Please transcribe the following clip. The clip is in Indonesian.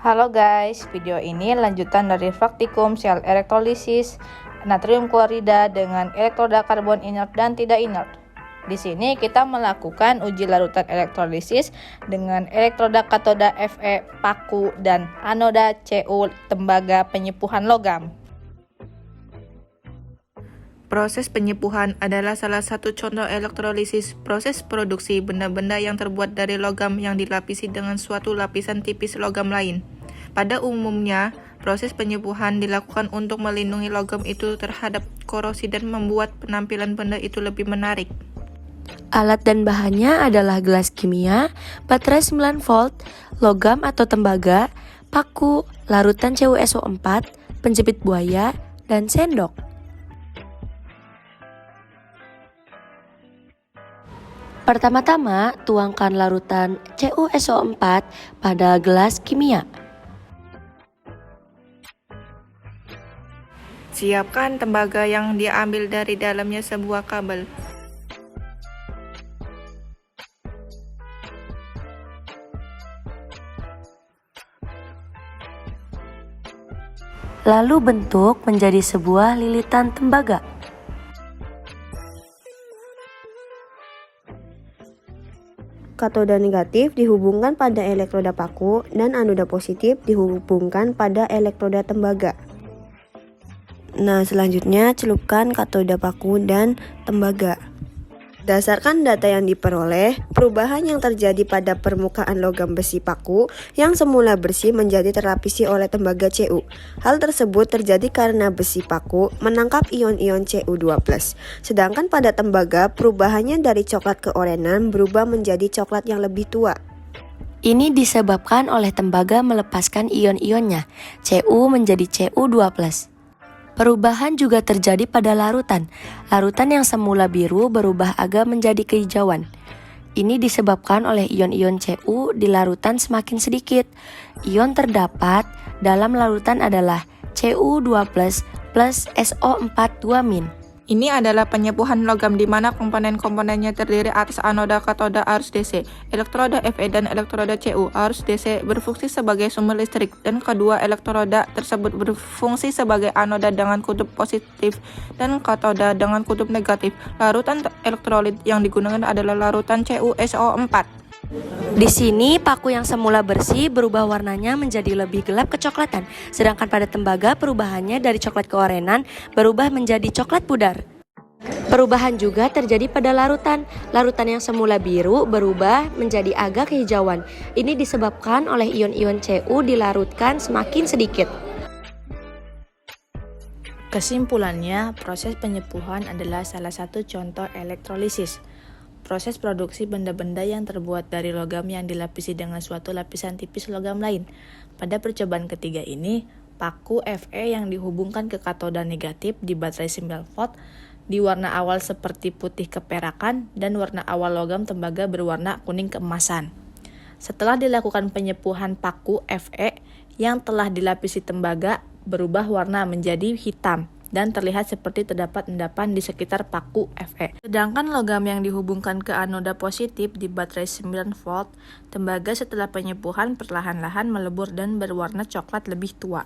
Halo guys, video ini lanjutan dari praktikum sel elektrolisis natrium klorida dengan elektroda karbon inert dan tidak inert. Di sini kita melakukan uji larutan elektrolisis dengan elektroda katoda Fe paku dan anoda Cu tembaga penyepuhan logam. Proses penyepuhan adalah salah satu contoh elektrolisis, proses produksi benda-benda yang terbuat dari logam yang dilapisi dengan suatu lapisan tipis logam lain. Pada umumnya, proses penyepuhan dilakukan untuk melindungi logam itu terhadap korosi dan membuat penampilan benda itu lebih menarik. Alat dan bahannya adalah gelas kimia, baterai 9 volt, logam atau tembaga, paku, larutan CuSO4, penjepit buaya, dan sendok. Pertama-tama, tuangkan larutan CuSO4 pada gelas kimia. Siapkan tembaga yang diambil dari dalamnya sebuah kabel. Lalu bentuk menjadi sebuah lilitan tembaga. Katoda negatif dihubungkan pada elektroda paku dan anoda positif dihubungkan pada elektroda tembaga. Nah, selanjutnya celupkan katoda paku dan tembaga. Berdasarkan data yang diperoleh, perubahan yang terjadi pada permukaan logam besi paku yang semula bersih menjadi terlapisi oleh tembaga Cu. Hal tersebut terjadi karena besi paku menangkap ion-ion Cu2+. Sedangkan pada tembaga, perubahannya dari coklat keorenan berubah menjadi coklat yang lebih tua. Ini disebabkan oleh tembaga melepaskan ion-ionnya, Cu menjadi Cu2+. Perubahan juga terjadi pada larutan. Larutan yang semula biru berubah agak menjadi kehijauan. Ini disebabkan oleh ion-ion Cu di larutan semakin sedikit. Ion terdapat dalam larutan adalah Cu2+ plus SO4 2-. Ini adalah penyepuhan logam di mana komponen-komponennya terdiri atas anoda katoda arus DC, elektroda Fe dan elektroda Cu. Arus DC berfungsi sebagai sumber listrik dan kedua elektroda tersebut berfungsi sebagai anoda dengan kutub positif dan katoda dengan kutub negatif. Larutan elektrolit yang digunakan adalah larutan CuSO4. Di sini paku yang semula bersih berubah warnanya menjadi lebih gelap kecoklatan, sedangkan pada tembaga perubahannya dari coklat keorenan berubah menjadi coklat pudar. Perubahan juga terjadi pada larutan. Larutan yang semula biru berubah menjadi agak kehijauan. Ini disebabkan oleh ion-ion Cu dilarutkan semakin sedikit. Kesimpulannya, proses penyepuhan adalah salah satu contoh elektrolisis. Proses produksi benda-benda yang terbuat dari logam yang dilapisi dengan suatu lapisan tipis logam lain. Pada percobaan ketiga ini, paku Fe yang dihubungkan ke katoda negatif di baterai 9 volt di warna awal seperti putih keperakan dan warna awal logam tembaga berwarna kuning keemasan. Setelah dilakukan penyepuhan, paku Fe yang telah dilapisi tembaga berubah warna menjadi hitam dan terlihat seperti terdapat endapan di sekitar paku Fe. Sedangkan logam yang dihubungkan ke anoda positif di baterai 9 volt, tembaga setelah penyepuhan perlahan-lahan melebur dan berwarna coklat lebih tua.